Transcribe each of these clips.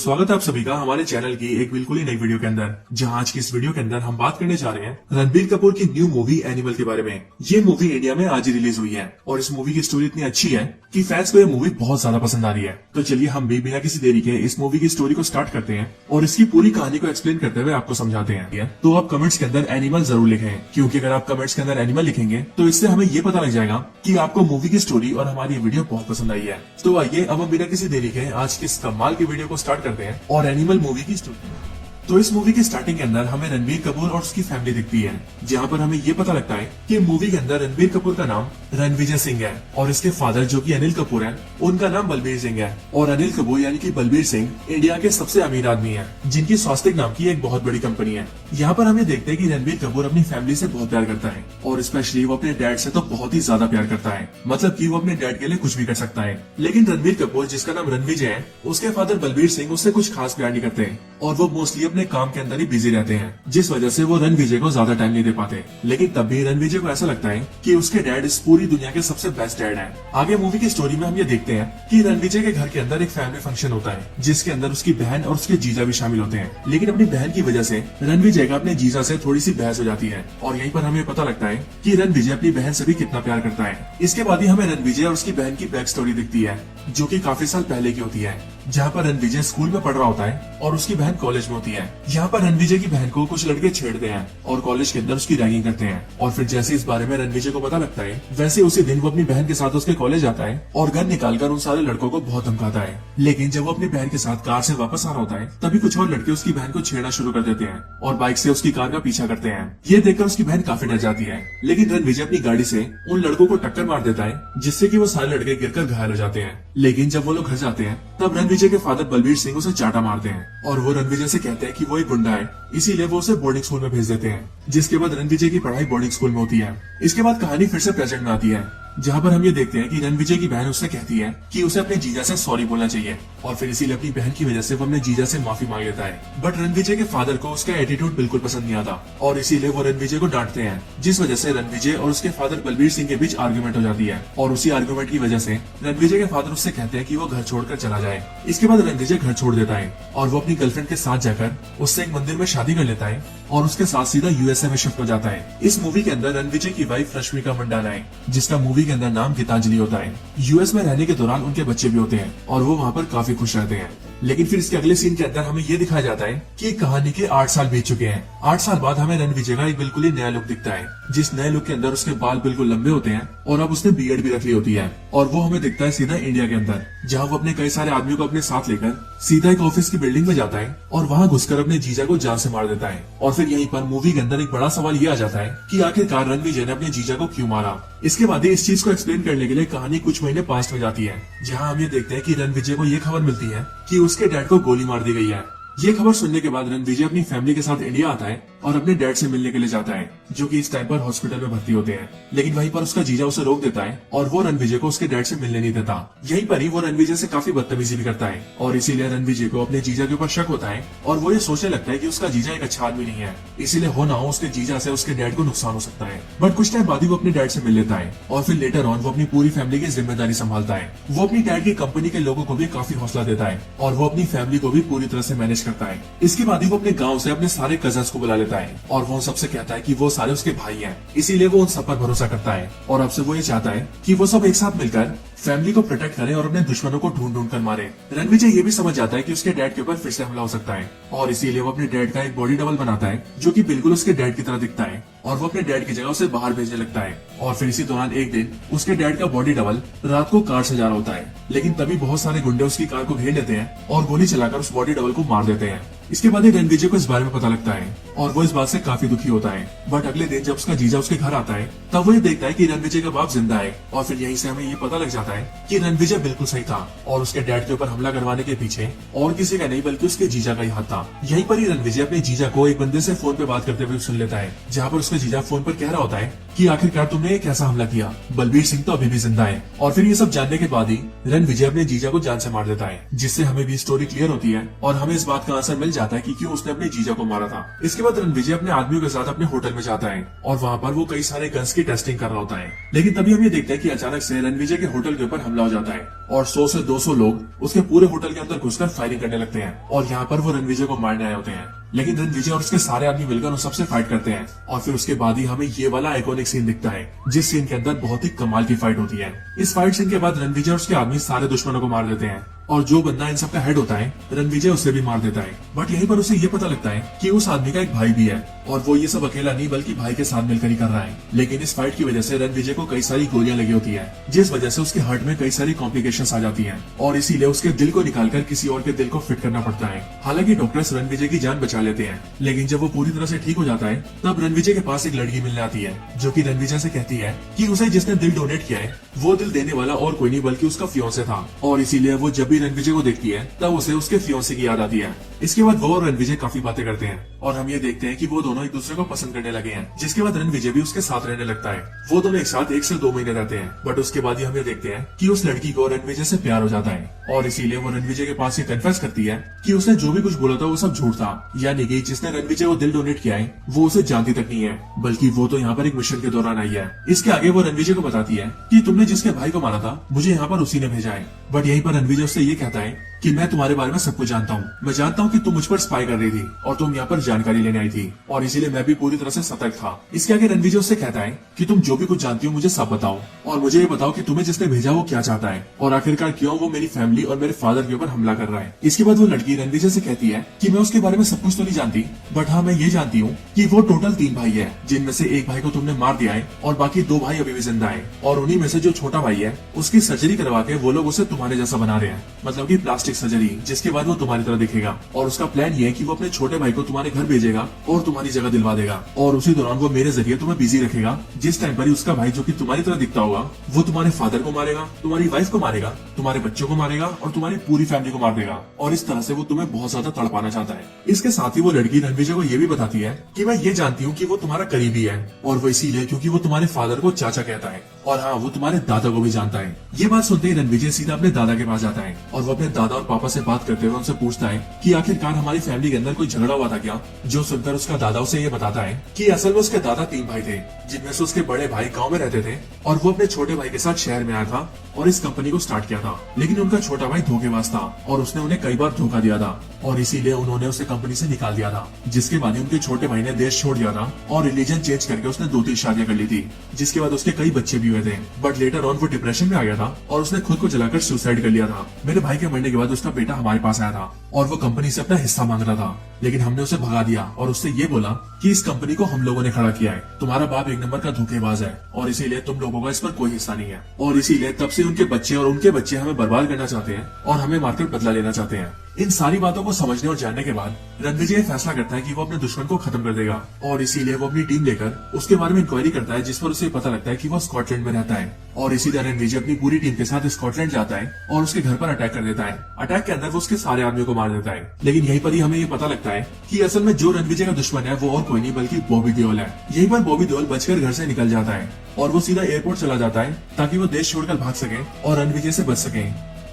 स्वागत है आप सभी का हमारे चैनल की एक बिल्कुल ही नई वीडियो के अंदर, जहां आज की इस वीडियो के अंदर हम बात करने जा रहे हैं रणबीर कपूर की न्यू मूवी एनिमल के बारे में। ये मूवी इंडिया में आज ही रिलीज हुई है और इस मूवी की स्टोरी इतनी अच्छी है कि फैंस को ये मूवी बहुत ज्यादा पसंद आ रही है। तो चलिए हम भी बिना किसी देरी के इस मूवी की स्टोरी को स्टार्ट करते हैं और इसकी पूरी कहानी को एक्सप्लेन करते हुए आपको समझाते हैं। तो आप कमेंट्स के अंदर एनिमल जरूर लिखें, क्योंकि अगर आप कमेंट्स के अंदर एनिमल लिखेंगे तो इससे हमें ये पता लग जाएगा कि आपको मूवी की स्टोरी और हमारी वीडियो बहुत पसंद आई है। तो आइए अब हम बिना किसी देरी के आज की इस कमाल की वीडियो को स्टार्ट करते हैं और एनिमल मूवी की स्टोरी। तो इस मूवी की स्टार्टिंग के अंदर हमें रणबीर कपूर और उसकी फैमिली दिखती है, जहां पर हमें ये पता लगता है कि मूवी के अंदर रणबीर कपूर का नाम रणविजय सिंह है और इसके फादर जो कि अनिल कपूर है उनका नाम बलबीर सिंह है। और अनिल कपूर यानी कि बलबीर सिंह इंडिया के सबसे अमीर आदमी है, जिनकी स्वास्तिक नाम की एक बहुत बड़ी कंपनी है। यहाँ पर हमें देखते हैं कि रणबीर कपूर अपनी फैमिली से बहुत प्यार करता है और स्पेशली वो अपने डैड से तो बहुत ही ज्यादा प्यार करता है, मतलब कि वो अपने डैड के लिए कुछ भी कर सकता है। लेकिन रणबीर कपूर जिसका नाम रणविजय है, उसके फादर बलबीर सिंह उससे कुछ खास प्यार नहीं करते और वो मोस्टली अपने काम के अंदर ही बिजी रहते हैं, जिस वजह से वो रणविजय को ज्यादा टाइम नहीं दे पाते। लेकिन तब भी रणविजय को ऐसा लगता है कि उसके डैड इस पूरी दुनिया के सबसे बेस्ट डैड है। आगे मूवी की स्टोरी में हम ये देखते हैं कि रणविजय के घर के अंदर एक फैमिली फंक्शन होता है, जिसके अंदर उसकी बहन और उसके जीजा भी शामिल होते हैं। लेकिन अपनी बहन की वजह से रणविजय का अपने जीजा से थोड़ी सी बहस हो जाती है और यहीं पर हमें पता लगता है कि रणविजय अपनी बहन से भी कितना प्यार करता है। इसके बाद ही हमें रणविजय और उसकी बहन की बैक स्टोरी दिखती है, जो कि काफी साल पहले की होती है, जहाँ पर रणविजय स्कूल में पढ़ रहा होता है और उसकी बहन कॉलेज में होती है। यहाँ पर रणविजय की बहन को कुछ लड़के छेड़ते हैं और कॉलेज के अंदर उसकी रैगिंग करते हैं। और फिर जैसे इस बारे में रणविजय को पता लगता है, वैसे उसी दिन वो अपनी बहन के साथ उसके कॉलेज आता है और गन निकालकर उन सारे लड़कों को बहुत धमकाता है। लेकिन जब वो अपनी बहन के साथ कार से वापस आ रहा होता है, तभी कुछ और लड़के उसकी बहन को छेड़ना शुरू कर देते हैं और बाइक से उसकी कार का पीछा करते हैं। ये देखकर उसकी बहन काफी डर जाती है, लेकिन रणविजय अपनी गाड़ी से उन लड़कों को टक्कर मार देता है, जिससे कि वो सारे लड़के गिरकर घायल हो जाते हैं। लेकिन जब वो लोग घर जाते हैं, तब रणविजय के फादर बलबीर सिंह उसे चाटा मारते हैं और वो रणविजय से कहते हैं कि वो एक गुंडा है, इसीलिए वो उसे बोर्डिंग स्कूल में भेज देते हैं। जिसके बाद रणविजय की पढ़ाई बोर्डिंग स्कूल में होती है। इसके बाद कहानी फिर से प्रेजेंट में आती है, जहाँ पर हम ये देखते हैं कि रणविजय की बहन उससे कहती है कि उसे अपने जीजा से सॉरी बोलना चाहिए और फिर इसीलिए अपनी बहन की वजह से वो अपने जीजा से माफी मांग लेता है। बट रणविजय के फादर को उसका एटीट्यूड बिल्कुल पसंद नहीं आता और इसीलिए वो रणविजय को डांटते हैं, जिस वजह से रणविजय और उसके फादर बलबीर सिंह के बीच आर्गुमेंट हो जाती है और उसी आर्गुमेंट की वजह से रणविजय के फादर उससे कहते हैं कि वो घर छोड़कर चला जाए। इसके बाद रणविजय घर छोड़ देता है और वो अपनी गर्लफ्रेंड के साथ जाकर उससे एक मंदिर में शादी कर लेता है और उसके साथ सीधा यूएसए में शिफ्ट हो जाता है। इस मूवी के अंदर रणविजय की वाइफ रश्मिका मंडाना है, जिसका मूवी के अंदर नाम गीतांजलि होता है। यूएस में रहने के दौरान उनके बच्चे भी होते हैं और वो वहाँ पर काफी खुश रहते हैं। लेकिन फिर इसके अगले सीन के अंदर हमें ये दिखाया जाता है कि कहानी के 8 साल बीत चुके हैं। 8 साल बाद हमें रणविजय का एक बिल्कुल ही नया लुक दिखता है, जिस नए लुक के अंदर उसके बाल बिल्कुल लंबे होते हैं और अब उसने बीएड भी रख ली होती है। और वो हमें दिखता है सीधा इंडिया के अंदर, जहाँ वो अपने कई सारे आदमियों को अपने साथ लेकर सीधा एक ऑफिस की बिल्डिंग में जाता है और वहाँ घुसकर अपने जीजा को जान से मार देता है। और फिर यहीं पर मूवी के अंदर एक बड़ा सवाल ये आ जाता है कि आखिरकार रणविजय ने अपने जीजा को क्यों मारा। इसके बाद इस चीज को एक्सप्लेन करने के लिए कहानी कुछ महीने पास्ट में जाती है, जहाँ हम ये देखते हैं कि रणविजय को ये खबर मिलती है कि उसके डैड को गोली मार दी गई है। ये खबर सुनने के बाद रणविजय अपनी फैमिली के साथ इंडिया आता है और अपने डैड से मिलने के लिए जाता है, जो कि इस टाइम पर हॉस्पिटल में भर्ती होते हैं। लेकिन वहीं पर उसका जीजा उसे रोक देता है और वो रणविजय को उसके डैड से मिलने नहीं देता। यहीं पर ही वो रणविजय से काफी बदतमीजी भी करता है और इसीलिए रणविजय को अपने जीजा के ऊपर शक होता है और वो ये सोचने लगता है कि उसका जीजा एक अच्छा आदमी नहीं है, इसीलिए हो ना हो उसके जीजा से उसके डैड को नुकसान हो सकता है। बट कुछ टाइम बाद ही वो अपने डैड से मिल लेता है और फिर लेटर ऑन वो अपनी पूरी फैमिली की जिम्मेदारी संभालता है। वो अपनी डैड की कंपनी के लोगों को भी काफी हौसला देता है और वो अपनी फैमिली को भी पूरी तरह से मैनेज करता है। इसके बाद ही वो अपने गाँव से अपने सारे कजन्स को बुला लेता है और वो सबसे कहता है कि वो सारे उसके भाई हैं, इसीलिए वो उन सब पर भरोसा करता है और अब से वो ये चाहता है कि वो सब एक साथ मिलकर फैमिली को प्रोटेक्ट करें और अपने दुश्मनों को ढूंढ ढूंढ कर मारे। रणविजय ये भी समझ जाता है कि उसके डैड के ऊपर फिर से हमला हो सकता है और इसीलिए वो अपने डैड का एक बॉडी डबल बनाता है, जो कि बिल्कुल उसके डैड की तरह दिखता है और वो अपने डैड की जगह उसे बाहर भेजने लगता है। और फिर इसी दौरान एक दिन उसके डैड का बॉडी डबल रात को कार से जा रहा होता है, लेकिन तभी बहुत सारे गुंडे उसकी कार को घेर लेते हैं और गोली चलाकर उस बॉडी डबल को मार देते हैं। इसके बाद रणविजय को इस बारे में पता लगता है और वो इस बात से काफी दुखी होता है। बट अगले दिन जब उसका जीजा उसके घर आता है, तब वो ये देखता है कि रणविजय का बाप जिंदा है और फिर यहीं से हमें ये पता लग जाता है कि रणविजय बिल्कुल सही था और उसके डैड के ऊपर हमला करवाने के पीछे और किसी का नहीं बल्कि उसके जीजा का ही हाथ था। यहीं पर ही रणविजय अपने जीजा को एक बंदे से फोन पे बात करते हुए सुन लेता है, जहाँ पर उसका जीजा फोन पर कह रहा होता है कि आखिरकार तुमने कैसा हमला किया, बलबीर सिंह तो अभी भी जिंदा है। और फिर ये सब जानने के बाद ही रणविजय अपने जीजा को जान से मार देता है, जिससे हमें भी स्टोरी क्लियर होती है और हमें इस बात का आंसर मिल जाता है कि क्यों उसने अपने जीजा को मारा था। इसके बाद रणविजय अपने आदमियों के साथ अपने होटल में जाता है और वहाँ पर वो कई सारे गन्स की टेस्टिंग कर रहा होता है। लेकिन तभी हम ये देखते हैं कि अचानक से रणविजय के होटल के ऊपर हमला हो जाता है और 100 से 200 लोग उसके पूरे होटल के अंदर घुसकर फायरिंग करने लगते हैं और यहाँ पर वो रणविजय को मारने आए होते हैं। लेकिन रणविजय और उसके सारे आदमी मिलकर उन सबसे फाइट करते हैं और फिर उसके बाद ही हमें ये वाला आइकॉनिक सीन दिखता है, जिस सीन के अंदर बहुत ही कमाल की फाइट होती है। इस फाइट सीन के बाद रणविजय और उसके आदमी सारे दुश्मनों को मार देते हैं और जो बंदा इन सबका हेड होता है रणविजय उसे भी मार देता है। बट यहीं पर उसे ये पता लगता है कि उस आदमी का एक भाई भी है और वो ये सब अकेला नहीं बल्कि भाई के साथ मिलकर ही कर रहा है। लेकिन इस फाइट की वजह से रणविजय को कई सारी गोलियां लगी होती है, जिस वजह से उसके हार्ट में कई सारी कॉम्प्लिकेशंस आ जाती हैं और इसीलिए उसके दिल को निकालकर किसी और के दिल को फिट करना पड़ता है। हालांकि डॉक्टर्स रणविजय की जान बचा लेते हैं, लेकिन जब वो पूरी तरह से ठीक हो जाता है तब रणविजय के पास एक लड़की मिलने आती है जो कि रणविजय से कहती है कि उसे जिसने दिल डोनेट किया है वो दिल देने वाला और कोई नहीं बल्कि उसका फियांसे था और इसीलिए वो जब भी रणविजय को देखती है तब उसे उसके फियांसे की याद आती है। इसके बाद वो और रणविजय काफी बातें करते हैं और हम ये देखते हैं कि वो दोनों एक दूसरे को पसंद करने लगे हैं, जिसके बाद रणविजय भी उसके साथ रहने लगता है। वो दोनों एक साथ 1 से 2 महीने रहते हैं, बट उसके बाद ही हम ये देखते हैं कि उस लड़की को रणविजय से प्यार हो जाता है और इसीलिए वो रणविजय के पास ये कन्फेस करती है कि उसने जो भी कुछ बोला था वो सब झूठ था, यानी कि जिसने रणविजय को दिल डोनेट किया है वो उसे जानती तक नहीं है, बल्कि वो तो यहाँ पर एक मिशन के दौरान आई है। इसके आगे वो रणविजय को बताती है कि तुमने जिसके भाई को मारा था मुझे यहाँ पर उसी ने भेजा है। बट यहीं पर रणविजय उससे ये कहता है कि मैं तुम्हारे बारे में सब कुछ जानता हूँ, मैं जानता हूँ कि तुम मुझ पर स्पाई कर रही थी और तुम यहाँ पर जानकारी लेने आई थी और इसीलिए मैं भी पूरी तरह से सतर्क था। इसके आगे रणविजय उससे कहता है कि तुम जो भी कुछ जानती हो मुझे सब बताओ और मुझे ये बताओ कि तुम्हें जिसने भेजा वो क्या चाहता है और आखिरकार क्यों वो मेरी फैमिली और मेरे फादर के ऊपर हमला कर रहा है। इसके बाद वो लड़की रणविजय से कहती है कि मैं उसके बारे में सब कुछ तो नहीं जानती, बट हाँ मैं ये जानती हूँ कि वो टोटल 3 भाई है, जिनमें से एक भाई को तुमने मार दिया है और बाकी 2 भाई अभी भी जिंदा है और उन्हीं में से जो छोटा भाई है उसकी सर्जरी करवा के वो लोग उसे तुम्हारे जैसा बना रहे हैं, मतलब की प्लास्टिक सर्जरी, जिसके बाद वो तुम्हारी तरह दिखेगा और उसका प्लान ये है कि वो अपने छोटे भाई को तुम्हारे घर भेजेगा और तुम्हारी जगह दिलवा देगा और उसी दौरान वो मेरे जरिए तुम्हें बिजी रखेगा, जिस टाइम पर ही उसका भाई जो कि तुम्हारी तरह दिखता होगा वो तुम्हारे फादर को मारेगा, तुम्हारी वाइफ को मारेगा, तुम्हारे बच्चों को मारेगा और तुम्हारी पूरी फैमिली को मार देगा और इस तरह से वो तुम्हें बहुत ज्यादा तड़पाना चाहता है। इसके साथ ही वो लड़की रणविजय को ये भी बताती है कि मैं ये जानती हूँ कि वो तुम्हारा करीबी है और वो इसीलिए क्योंकि वो तुम्हारे फादर को चाचा कहता है और हाँ वो तुम्हारे दादा को भी जानता है। ये बात सुनते ही रणविजय सीधा अपने दादा के पास जाता है और वो अपने दादा और पापा से बात करते हुए उनसे पूछता है कि आखिरकार हमारी फैमिली के अंदर कोई झगड़ा हुआ था क्या। जो सुनकर उसका दादा उसे ये बताता है कि असल में उसके दादा 3 भाई थे, जिनमें से उसके बड़े भाई गांव में रहते थे और वो अपने छोटे भाई के साथ शहर में आया था और इस कंपनी को स्टार्ट किया था, लेकिन उनका छोटा भाई धोखेबाज था और उसने उन्हें कई बार धोखा दिया था और इसीलिए उन्होंने उसे कंपनी से निकाल दिया था, जिसके बाद उनके छोटे भाई ने देश छोड़ दिया था और रिलीजन चेंज करके उसने 2-3 शादियां कर ली थी, जिसके बाद उसके कई बच्चे भी हुए थे। बट लेटर ऑन वो डिप्रेशन में आ गया था और उसने खुद को जलाकर सुसाइड कर लिया था। मेरे भाई के मरने के बाद उसका बेटा हमारे पास आया था और वो कंपनी से अपना हिस्सा मांग रहा था, लेकिन हमने उसे भगा दिया और उससे ये बोला कि इस कंपनी को हम लोगों ने खड़ा किया है, तुम्हारा बाप 1 नंबर का धोखेबाज है और इसीलिए तुम लोगों का इस पर कोई हिस्सा नहीं है और इसीलिए तब से उनके बच्चे और उनके बच्चे हमें बर्बाद करना चाहते हैं और हमें मारकर बदला लेना चाहते हैं। इन सारी बातों को समझने और जानने के बाद रणविजय फैसला करता है कि वो अपने दुश्मन को खत्म कर देगा और इसीलिए वो अपनी टीम लेकर उसके बारे में इंक्वायरी करता है, जिस पर उसे पता लगता है कि वो स्कॉटलैंड में रहता है और इसी तरह रणविजय अपनी पूरी टीम के साथ स्कॉटलैंड जाता है और उसके घर पर अटैक कर देता है। अटैक के अंदर वो उसके सारे आदमियों को मार देता है, लेकिन यहीं पर ही हमें ये पता लगता है कि असल में जो रणविजय का दुश्मन है वो और कोई नहीं बल्कि बॉबी देओल है। यहीं पर बॉबी देओल बचकर घर से निकल जाता है और वो सीधा एयरपोर्ट चला जाता है ताकि वो देश छोड़कर भाग सके और रणविजय से बच सके,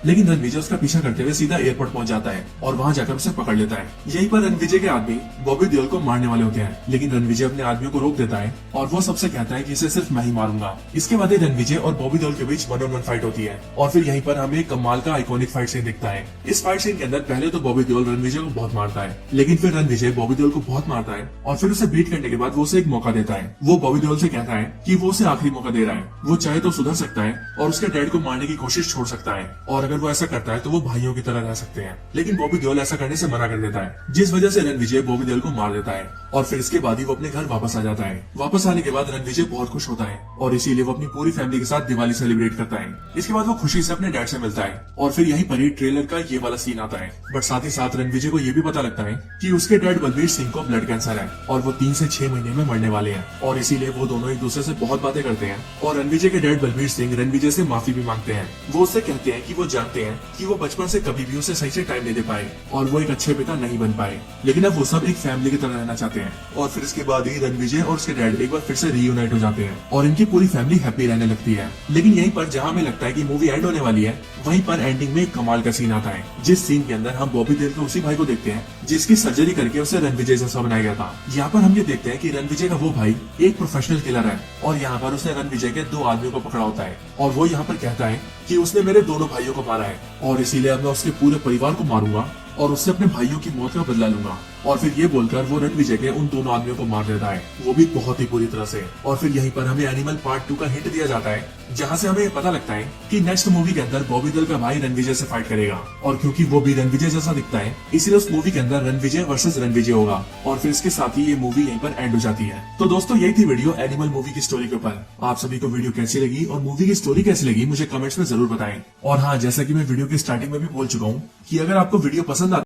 लेकिन रणविजय उसका पीछा करते हुए सीधा एयरपोर्ट पहुंच जाता है और वहां जाकर उसे पकड़ लेता है। यहीं पर रणविजय के आदमी बॉबी देओल को मारने वाले होते हैं, लेकिन रणविजय अपने आदमियों को रोक देता है और वो सबसे कहता है कि इसे सिर्फ मैं ही मारूंगा। इसके बाद रणविजय और बॉबी देओल के बीच 1-on-1 फाइट होती है और फिर यहीं पर हमें एक कमाल का आइकॉनिक फाइट सीन दिखता है। इस फाइट सीन के अंदर पहले तो बॉबी देओल रणविजय को बहुत मारता है, लेकिन फिर रणविजय बॉबी देओल को बहुत मारता है और फिर उसे बीट करने के बाद वो उसे एक मौका देता है। वो बॉबी देओल से कहता है कि वो उसे आखिरी मौका दे रहा है, वो चाहे तो सुधर सकता है और उसके डैड को मारने की कोशिश छोड़ सकता है और अगर वो ऐसा करता है तो वो भाइयों की तरह रह सकते हैं, लेकिन बॉबी देओल ऐसा करने से मना कर देता है, जिस वजह से रणविजय बॉबी देओल को मार देता है और फिर इसके बाद ही वो अपने घर वापस आ जाता है। वापस आने के बाद रणविजय बहुत खुश होता है और इसीलिए वो अपनी पूरी फैमिली के साथ दिवाली सेलिब्रेट करता है। इसके बाद वो खुशी से अपने डैड से मिलता है और फिर यहीं पर ही ट्रेलर का ये वाला सीन आता है। बट साथ ही साथ रणविजय को ये भी पता लगता है कि उसके डैड बलबीर सिंह को ब्लड कैंसर है और वो 3 से 6 महीने में मरने वाले हैं और इसीलिए वो दोनों एक दूसरे से बहुत बातें करते हैं और रणविजय के डैड बलबीर सिंह रणविजय से माफी भी मांगते हैं। वो उससे कहते हैं कि वो जानते हैं कि वो बचपन से कभी भी उसे सही से टाइम नहीं दे पाए और वो एक अच्छे पिता नहीं बन पाए, लेकिन अब वो सब एक फैमिली की तरह रहना चाहते जाते हैं और फिर इसके बाद ही रणविजय और उसके डैड एक बार फिर से रीयूनाइट हो जाते हैं और इनकी पूरी फैमिली हैप्पी रहने लगती है। लेकिन यहीं पर जहाँ हमें लगता है कि मूवी एंड होने वाली है, वहीं पर एंडिंग में एक कमाल का सीन आता है, जिस सीन के अंदर हम बॉबी देओल के उसी भाई को देखते हैं जिसकी सर्जरी करके उसे रणविजय जैसा बनाया गया था। यहाँ पर हम ये देखते हैं कि रणविजय का वो भाई एक प्रोफेशनल किलर है और यहाँ पर उसने रणविजय के 2 आदमियों को पकड़ा होता है और वो यहाँ पर कहता है कि उसने मेरे दोनों भाइयों को मारा है और इसीलिए अब मैं उसके पूरे परिवार को मारूंगा और उससे अपने भाइयों की मौत का बदला लूंगा। और फिर ये बोलकर वो रणविजय के उन दोनों आदमियों को मार देता है, वो भी बहुत ही बुरी तरह से। और फिर यहीं पर हमें एनिमल पार्ट 2 का हिंट दिया जाता है, जहाँ से हमें पता लगता है कि नेक्स्ट मूवी के अंदर बॉबी देओल का भाई रणविजय से फाइट करेगा और क्योंकि वो भी रणविजय जैसा दिखता है, इसलिए उस मूवी के अंदर रणविजय वर्सेस रणविजय होगा और फिर इसके साथ ही ये मूवी यहीं पर एंड हो जाती है। तो दोस्तों यही थी वीडियो एनिमल मूवी की स्टोरी के ऊपर। आप सभी को वीडियो कैसी लगी और मूवी की स्टोरी कैसी लगी मुझे कमेंट्स में जरूर बताएं। और हाँ, जैसा कि मैं वीडियो की स्टार्टिंग में भी बोल चुका हूँ कि अगर आपको वीडियो पसंद